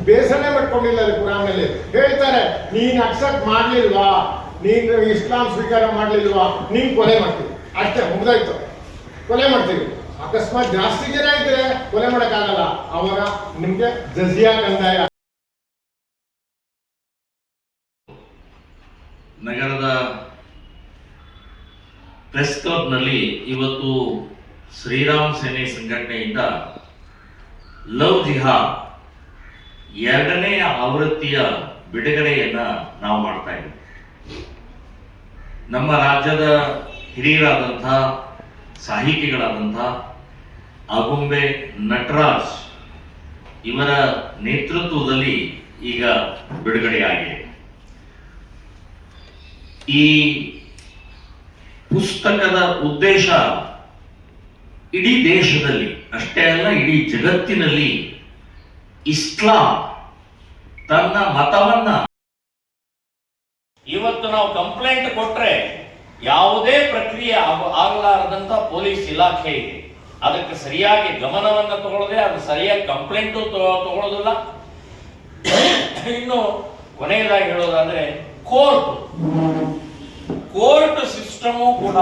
ಬೇಸನೆ ಮಾಡ್ಕೊಂಡಿಲ್ಲ ಕುರಾನಲ್ಲಿ ಹೇಳ್ತಾರೆ, ನೀನು ಅಕ್ಸೆಪ್ಟ್ ಮಾಡ್ಲಿಲ್ವಾ, ನೀನು ಇಸ್ಲಾಂ ಸ್ವೀಕಾರ ಮಾಡ್ಲಿಲ್ವಾ, ನೀನು ಕೊಲೆ ಮಾಡ್ತೀವಿ, ಅಷ್ಟೇ ಮುಗ್ದಾಯ್ತು, ಕೊಲೆ ಮಾಡ್ತೀವಿ. ಅಕಸ್ಮಾತ್ ಜಾಸ್ತಿ ಜನ ಇದ್ರೆ ಕೊಲೆ ಮಾಡೋಕ್ಕಾಗಲ್ಲ, ಅವಾಗ ನಿಮ್ಗೆ ಜಜಿಯಾ ಕಂದಾಯ. ನಗರದ ಪ್ರೆಸ್ ಕ್ಲಬ್ನಲ್ಲಿ ಇವತ್ತು ಶ್ರೀರಾಮ್ ಸೇನೆ ಸಂಘಟನೆಯಿಂದ ಲವ್ ಜಿಹಾದ್ 2ನೇ ಆವೃತ್ತಿಯ ಬಿಡುಗಡೆಯನ್ನ ನಾವು ಮಾಡ್ತಾ ಇದ್ದೀವಿ. ನಮ್ಮ ರಾಜ್ಯದ ಹಿರಿಯರಾದಂಥ ಸಾಹಿತಿಗಳಾದಂಥ ಆಗುಂಬೆ ನಟರಾಜ್ ಇವರ ನೇತೃತ್ವದಲ್ಲಿ ಈಗ ಬಿಡುಗಡೆಯಾಗಿದೆ. ಈ ಪುಸ್ತಕದ ಉದ್ದೇಶ ಇಡೀ ದೇಶದಲ್ಲಿ ಅಷ್ಟೇ ಅಲ್ಲ, ಇಡೀ ಜಗತ್ತಿನಲ್ಲಿ ಇಸ್ಲಾಂ ತನ್ನ ಮತವನ್ನ, ಇವತ್ತು ನಾವು ಕಂಪ್ಲೇಂಟ್ ಕೊಟ್ರೆ ಯಾವುದೇ ಪ್ರಕ್ರಿಯೆ ಆಗಲಾರದಂತ ಪೊಲೀಸ್ ಇಲಾಖೆ ಇದೆ. ಅದಕ್ಕೆ ಸರಿಯಾಗಿ ಗಮನವನ್ನು ತಗೊಳ್ಳದೆ ಅದು ಸರಿಯಾಗಿ ಕಂಪ್ಲೇಂಟು ತಗೊಳ್ಳೋದಿಲ್ಲ. ಇನ್ನು ಕೊನೆಯದಾಗಿ ಹೇಳೋದಾದ್ರೆ ಕೋರ್ಟ್ ಸಿಸ್ಟಮು ಕೂಡ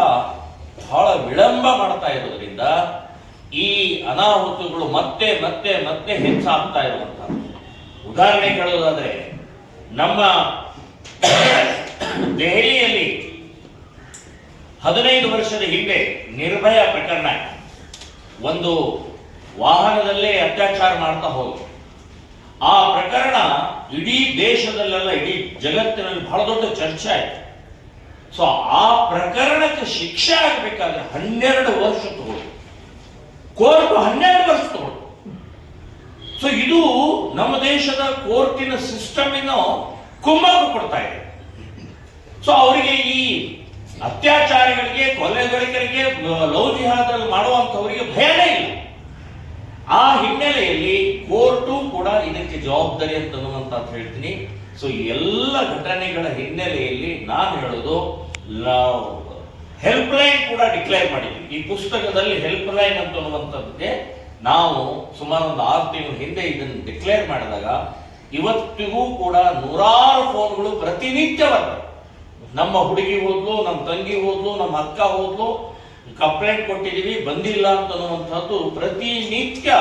ಬಹಳ ವಿಳಂಬ ಮಾಡ್ತಾ ಇರೋದ್ರಿಂದ ಈ ಅನಾಹುತಗಳು ಮತ್ತೆ ಮತ್ತೆ ಮತ್ತೆ ಹೆಚ್ಚಾಗ್ತಾ ಇರುವಂತಹ. ಉದಾಹರಣೆ ಹೇಳೋದಾದ್ರೆ, ನಮ್ಮ ದೆಹಲಿಯಲ್ಲಿ 15 ವರ್ಷದ ಹಿಂದೆ ನಿರ್ಭಯ ಪ್ರಕರಣ, ಒಂದು ವಾಹನದಲ್ಲೇ ಅತ್ಯಾಚಾರ ಮಾಡ್ತಾ ಹೋದ್ರು. ಆ ಪ್ರಕರಣ ಇಡೀ ದೇಶದಲ್ಲೆಲ್ಲ, ಇಡೀ ಜಗತ್ತಿನಲ್ಲಿ ಬಹಳ ದೊಡ್ಡ ಚರ್ಚೆ ಆಯ್ತು. ಸೊ ಆ ಪ್ರಕರಣಕ್ಕೆ ಶಿಕ್ಷೆ ಆಗಬೇಕಾದ್ರೆ 12 ವರ್ಷ ತಗೊಳ್ಳಿ, ಕೋರ್ಟ್ 12 ವರ್ಷ ತಗೊಳ್ಳಿ. ಸೊ ಇದು ನಮ್ಮ ದೇಶದ ಕೋರ್ಟಿನ ಸಿಸ್ಟಮಿನ ಕುಮ್ಮಕ್ಕು ಕೊಡ್ತಾ ಇದೆ. ಸೊ ಅವರಿಗೆ ಈ ಅತ್ಯಾಚಾರಿಗಳಿಗೆ, ಕೊಲೆಗಡಿಗರಿಗೆ, ಲವ್ ಜಿಹಾದ್ ಮಾಡುವಂತವರಿಗೆ ಭಯನೇ ಇಲ್ಲ. ಆ ಹಿನ್ನೆಲೆಯಲ್ಲಿ ಕೋರ್ಟು ಕೂಡ ಇದಕ್ಕೆ ಜವಾಬ್ದಾರಿ ಅಂತ ಹೇಳ್ತೀನಿ. ಸೊ ಎಲ್ಲ ಘಟನೆಗಳ ಹಿನ್ನೆಲೆಯಲ್ಲಿ ನಾನು ಹೇಳೋದು, ಹೆಲ್ಪ್ ಲೈನ್ ಕೂಡ ಡಿಕ್ಲೇರ್ ಮಾಡಿದ್ವಿ. ಈ ಪುಸ್ತಕದಲ್ಲಿ ಹೆಲ್ಪ್ ಲೈನ್ ಅಂತನ್ನುವಂಥದ್ದಕ್ಕೆ ನಾವು ಸುಮಾರು ಒಂದು 6 ತಿಂಗಳ ಹಿಂದೆ ಇದನ್ನು ಡಿಕ್ಲೇರ್ ಮಾಡಿದಾಗ ಇವತ್ತಿಗೂ ಕೂಡ 100 ಫೋನ್ಗಳು ಪ್ರತಿನಿತ್ಯ ಬರ್ತವೆ. ನಮ್ಮ ಹುಡುಗಿ ಹೋದ್ಲು, ನಮ್ಮ ತಂಗಿ ಹೋದ್ಲು, ನಮ್ಮ ಅಕ್ಕ ಹೋದ್ಲು, ಕಂಪ್ಲೇಂಟ್ ಕೊಟ್ಟಿದ್ದೀವಿ, ಬಂದಿಲ್ಲ ಅಂತನ್ನುವಂಥದ್ದು ಪ್ರತಿನಿತ್ಯ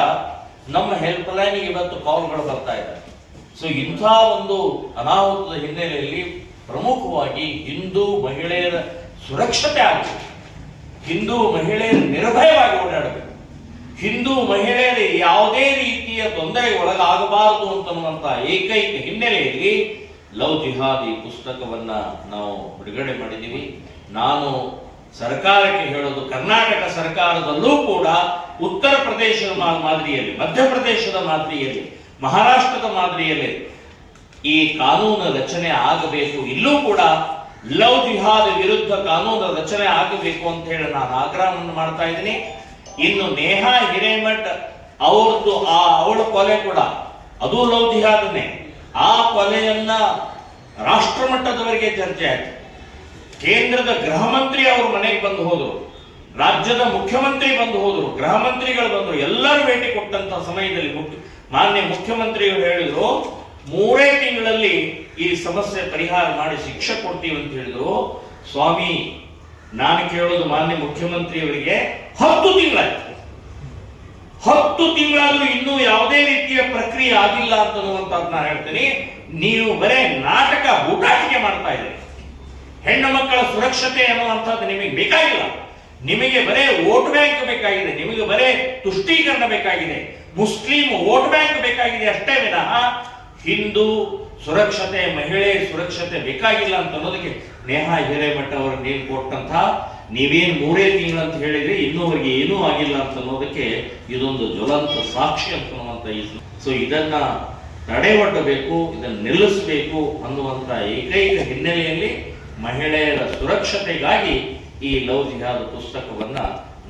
ನಮ್ಮ ಹೆಲ್ಪ್ ಲೈನ್ಗೆ ಇವತ್ತು ಕಾಲ್ಗಳು ಬರ್ತಾ ಇದ್ದಾರೆ. ಸೊ ಇಂಥ ಒಂದು ಅನಾಹುತದ ಹಿನ್ನೆಲೆಯಲ್ಲಿ ಪ್ರಮುಖವಾಗಿ ಹಿಂದೂ ಮಹಿಳೆಯರ ಸುರಕ್ಷತೆ ಆಗಬೇಕು, ಹಿಂದೂ ಮಹಿಳೆಯರು ನಿರ್ಭಯವಾಗಿ ಓಡಾಡಬೇಕು, ಹಿಂದೂ ಮಹಿಳೆಯರು ಯಾವುದೇ ರೀತಿಯ ತೊಂದರೆಗೆ ಒಳಗಾಗಬಾರದು ಅಂತನ್ನುವಂಥ ಏಕೈಕ ಹಿನ್ನೆಲೆಯಲ್ಲಿ ಲವ್ ಜಿಹಾದ್ ಈ ಪುಸ್ತಕವನ್ನ ನಾವು ಬಿಡುಗಡೆ ಮಾಡಿದ್ದೀವಿ. ನಾನು ಸರ್ಕಾರಕ್ಕೆ ಹೇಳೋದು, ಕರ್ನಾಟಕ ಸರ್ಕಾರದಲ್ಲೂ ಕೂಡ ಉತ್ತರ ಪ್ರದೇಶದ ಮಾದರಿಯಲ್ಲಿ, ಮಧ್ಯಪ್ರದೇಶದ ಮಾದರಿಯಲ್ಲಿ, ಮಹಾರಾಷ್ಟ್ರದ ಮಾದರಿಯಲ್ಲಿ ಈ ಕಾನೂನು ರಚನೆ ಆಗಬೇಕು. ಇಲ್ಲೂ ಕೂಡ ಲವ್ ಜಿಹಾದ್ ವಿರುದ್ಧ ಕಾನೂನು ರಚನೆ ಆಗಬೇಕು ಅಂತ ಹೇಳಿ ನಾನು ಆಗ್ರಹವನ್ನು ಮಾಡ್ತಾ ಇದ್ದೀನಿ. ಇನ್ನು ನೇಹಾ ಹಿರೇಮಠ್ ಅವ್ರದ್ದು ಅವಳ ಕೊಲೆ ಕೂಡ ಅದು ಲವ್ ಜಿಹಾದ್ನೇ. ಆ ಕೊಲೆಯನ್ನ ರಾಷ್ಟ್ರ ಮಟ್ಟದವರೆಗೆ ಚರ್ಚೆ ಆಯ್ತು. ಕೇಂದ್ರದ ಗೃಹ ಮಂತ್ರಿ ಅವ್ರ ಮನೆಗೆ ಬಂದು ಹೋದ್ರು, ರಾಜ್ಯದ ಮುಖ್ಯಮಂತ್ರಿ ಬಂದು ಹೋದ್ರು, ಗೃಹ ಮಂತ್ರಿಗಳು ಬಂದ್ರು, ಎಲ್ಲರೂ ಭೇಟಿ ಕೊಟ್ಟಂತ ಸಮಯದಲ್ಲಿ ಮಾನ್ಯ ಮುಖ್ಯಮಂತ್ರಿಗಳು ಹೇಳಿದ್ರು 3 ತಿಂಗಳಲ್ಲಿ ಈ ಸಮಸ್ಯೆ ಪರಿಹಾರ ಮಾಡಿ ಶಿಕ್ಷೆ ಕೊಡ್ತೀವಿ ಅಂತ ಹೇಳಿದ್ರು. ಸ್ವಾಮಿ, ನಾನು ಕೇಳೋದು ಮಾನ್ಯ ಮುಖ್ಯಮಂತ್ರಿಯವರಿಗೆ 10 ತಿಂಗಳಾಯ್ತು, 10 ತಿಂಗಳಾದ್ರೂ ಇನ್ನೂ ಯಾವುದೇ ರೀತಿಯ ಪ್ರಕ್ರಿಯೆ ಆಗಿಲ್ಲ ಅಂತನ್ನುವಂಥದ್ದು ನಾನು ಹೇಳ್ತೀನಿ. ನೀವು ಬರೇ ನಾಟಕ ಬೂಟಾಟಿಕೆ ಮಾಡ್ತಾ ಇದ್ದೀರಿ. ಹೆಣ್ಣು ಮಕ್ಕಳ ಸುರಕ್ಷತೆ ಅನ್ನುವಂಥದ್ದು ನಿಮಗೆ ಬೇಕಾಗಿಲ್ಲ. ನಿಮಗೆ ಬರೇ ವೋಟ್ ಬ್ಯಾಂಕ್ ಬೇಕಾಗಿದೆ, ನಿಮಗೆ ಬರೇ ತುಷ್ಟೀಕರಣ ಬೇಕಾಗಿದೆ, ಮುಸ್ಲಿಂ ವೋಟ್ ಬ್ಯಾಂಕ್ ಬೇಕಾಗಿದೆ ಅಷ್ಟೇ ವಿನಃ ಹಿಂದೂ ಸುರಕ್ಷತೆ, ಮಹಿಳೆ ಸುರಕ್ಷತೆ ಬೇಕಾಗಿಲ್ಲ ಅಂತ ಅನ್ನೋದಕ್ಕೆ ನೇಹಾ ಹಿರೇಮಠ್ ಅವರು ನೀವು ಕೊಟ್ಟಂತ, ನೀವೇನು 3 ತಿಂಗಳು ಅಂತ ಹೇಳಿದ್ರೆ ಇನ್ನೂವರೆಗೆ ಏನೂ ಆಗಿಲ್ಲ ಅಂತ ಅನ್ನೋದಕ್ಕೆ ಇದೊಂದು ಜ್ವಲಂತ ಸಾಕ್ಷಿ ಅಂತನ್ನುವಂತ. ಸೊ ಇದನ್ನ ತಡೆಗಟ್ಟಬೇಕು, ಇದನ್ನು ನಿಲ್ಲಿಸಬೇಕು ಅನ್ನುವಂತ ಏಕೈಕ ಹಿನ್ನೆಲೆಯಲ್ಲಿ ಮಹಿಳೆಯರ ಸುರಕ್ಷತೆಗಾಗಿ ಈ ಲವ್ ಜಿಹಾದ್ ಪುಸ್ತಕವನ್ನ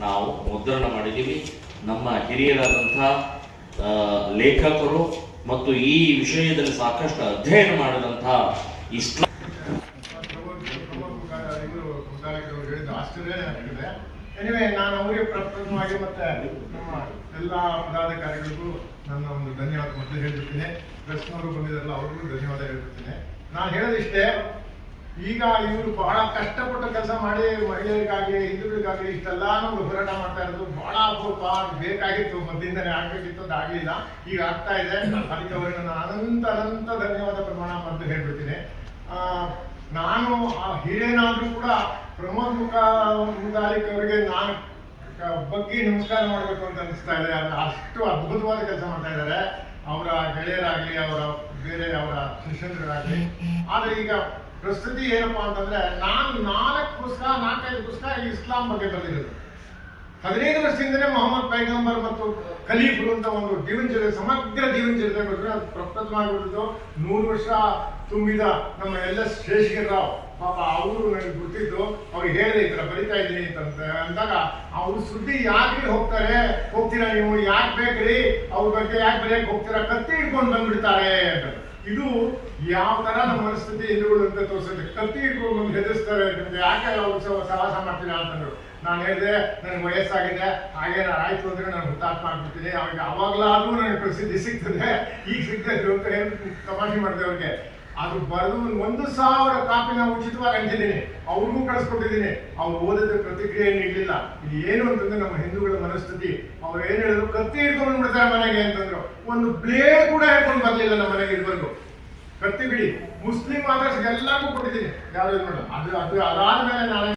ನಾವು ಮುದ್ರಣ ಮಾಡಿದ್ದೀವಿ. ನಮ್ಮ ಹಿರಿಯರಾದಂತಹ ಲೇಖಕರು ಮತ್ತು ಈ ವಿಷಯದಲ್ಲಿ ಸಾಕಷ್ಟು ಅಧ್ಯಯನ ಮಾಡಿದಂತಹ ಇಸ್ಲಾಂ ಆಶ್ಚರ್ಯ ಆಗ್ತದೆ. ಎನಿವೆ, ನಾನು ಅವರಿಗೆ ಪ್ರಪ್ರಥಮವಾಗಿ ಮತ್ತೆ ನಮ್ಮ ಎಲ್ಲ ಪದಾಧಿಕಾರಿಗಳಿಗೂ ನನ್ನ ಒಂದು ಧನ್ಯವಾದ ಮೊದಲು ಹೇಳ್ಬಿಡ್ತೀನಿ. ಪ್ರೆಸ್ನವರು ಬಂದಿದ್ದಾರಲ್ಲ ಅವ್ರಿಗೂ ಧನ್ಯವಾದ ಹೇಳ್ಬಿಡ್ತೀನಿ. ನಾನು ಹೇಳೋದಿಷ್ಟೇ, ಈಗ ಇವರು ಬಹಳ ಕಷ್ಟಪಟ್ಟು ಕೆಲಸ ಮಾಡಿ ಮಹಿಳೆಯರಿಗಾಗಲಿ ಹಿಂದೂಗಳಿಗಾಗಲಿ ಇಷ್ಟೆಲ್ಲಾನು ಹೋರಾಟ ಮಾಡ್ತಾ ಇರೋದು ಬಹಳ ಅಪರೂಪ. ಬೇಕಾಗಿತ್ತು, ಮೊದಲಿಂದನೇ ಆಗ್ಬೇಕಿತ್ತು, ಅದು ಆಗಲಿಲ್ಲ, ಈಗ ಆಗ್ತಾ ಇದೆ. ಅದಕ್ಕೆ ಅವರಿಗೆ ನಾನು ಅನಂತ ಧನ್ಯವಾದ ಪ್ರಮಾಣ ಮೊದಲು ಹೇಳ್ಬಿಡ್ತೀನಿ. ನಾನು ಹಿರಿಯನಾದ್ರೂ ಕೂಡ ಪ್ರಮೋದ್ ಮುತಾಲಿಕ್ ಅವರಿಗೆ ನಾನು ಬಗ್ಗೆ ನಮಸ್ಕಾರ ಮಾಡಬೇಕು ಅಂತ ಅನಿಸ್ತಾ ಇದೆ. ಅಷ್ಟು ಅದ್ಭುತವಾದ ಕೆಲಸ ಮಾಡ್ತಾ ಇದ್ದಾರೆ, ಅವರ ಗೆಳೆಯರಾಗ್ಲಿ, ಅವರ ಬೇರೆ ಅವರ ಶಿಷ್ಯರಾಗ್ಲಿ. ಆದ್ರೆ ಈಗ ಪ್ರಸ್ತುತಿ ಏನಪ್ಪಾ ಅಂತಂದ್ರೆ, ನಾನು 4-5 ಪುಸ್ತಕ ಇಸ್ಲಾಂ ಬಗ್ಗೆ ಬರೆದಿರೋದು. 15 ವರ್ಷದಿಂದನೇ ಮೊಹಮ್ಮದ್ ಪೈಗಂಬರ್ ಮತ್ತು ಖಲೀಫರು ಅಂತ ಒಂದು ಜೀವನ ಸಮಗ್ರ ಜೀವನ ಚರಿತ್ರೆ ಬರೆದ್ರೆ ಅದು ಪ್ರಪ್ರಥಮವಾಗಿರೋದು. 100 ವರ್ಷ ತುಂಬಿದ ನಮ್ಮ LS ಶೇಷಗಿರಿರಾವ್, ಪಾಪ ಅವರು ನನಗೆ ಗೊತ್ತಿದ್ದು, ಅವ್ರಿಗೆ ಹೇಳಿದೆ ಈ ಥರ ಬರಿತಾ ಇದ್ದೀನಿ ಅಂದಾಗ, ಅವ್ರ ಸುದ್ದಿ ಯಾಕ್ರಿ ಹೋಗ್ತೀರಾ ನೀವು, ಯಾಕೆ ಬೇಕ್ರಿ ಅವ್ರ ಬಗ್ಗೆ, ಯಾಕೆ ಬರೆಯಕ್ಕೆ ಹೋಗ್ತೀರಾ, ಕತ್ತಿ ಹಿಡ್ಕೊಂಡು ಬಂದ್ಬಿಡ್ತಾರೆ ಅಂತ. ಇದು ಯಾವ ತರ ನಮ್ಮ ಮನಸ್ಥಿತಿ ಹಿಂದೂಗಳು ಅಂತ ತೋರಿಸುತ್ತೆ. ಕತ್ತಿ ಹಿಡ್ಕೊಂಡು ಬಂದು ಹೆದರ್ಸ್ತಾರೆ, ನಿಮ್ಗೆ ಯಾಕೆ ಅವ್ರು ಸಹವಾಸ ಮಾಡ್ತೀರಾ ಅಂತಂದ್ರು. ನಾನು ಹೇಳಿದೆ, ನನಗೆ ವಯಸ್ಸಾಗಿದೆ, ಹಾಗೇನ ಆಯ್ತು ಅಂದ್ರೆ ನಾನು ಹುತಾತ್ಮ ಆಗ್ಬಿಡ್ತೀನಿ, ಅವಾಗ ಅವಾಗಲಾದ್ರೂ ನನಗೆ ಪ್ರಸಿದ್ಧಿ ಸಿಗ್ತದೆ, ಈಗ ಸಿಗ್ತಿದ್ರು ಅಂತ ಹೇಳಿ ತಮಾಷೆ ಮಾಡಿದೆ ಅವ್ರಿಗೆ. ಅದು ಬರೆದು 1,000 ಕಾಪಿನ ಉಚಿತವಾಗಿ ಹಂಚಿದ್ದೀನಿ, ಅವ್ರಿಗೂ ಕಳಿಸ್ಕೊಟ್ಟಿದ್ದೀನಿ. ಅವ್ರು ಓದಿದ ಪ್ರತಿಕ್ರಿಯೆ ನೀಡಲಿಲ್ಲ. ಇದು ಏನು ಅಂತಂದ್ರೆ ನಮ್ಮ ಹಿಂದೂಗಳ ಮನಸ್ಥಿತಿ. ಅವ್ರು ಏನ್ ಹೇಳಿದ್ರು, ಕತ್ತಿ ಹಿಡ್ಕೊಂಡು ಬಿಡ್ತಾರೆ ಮನೆಗೆ ಅಂತಂದ್ರು. ಒಂದು ಬ್ಲೇಡ್ ಕೂಡ ಹಿಡ್ಕೊಂಡು ಬರ್ಲಿಲ್ಲ ನಮ್ಮ ಮನೆಗೆ ಇದುವರೆಗೂ. ಕತ್ತಿ ಬಿಡಿ, ಮುಸ್ಲಿಂ ಆದರ್ಸ್ ಎಲ್ಲರಿಗೂ ಕೊಟ್ಟಿದ್ದೀನಿ, ಯಾರು ಇದು ಮಾಡೋದು. ಅದು ಅದಾದ್ಮೇಲೆ ನಾನು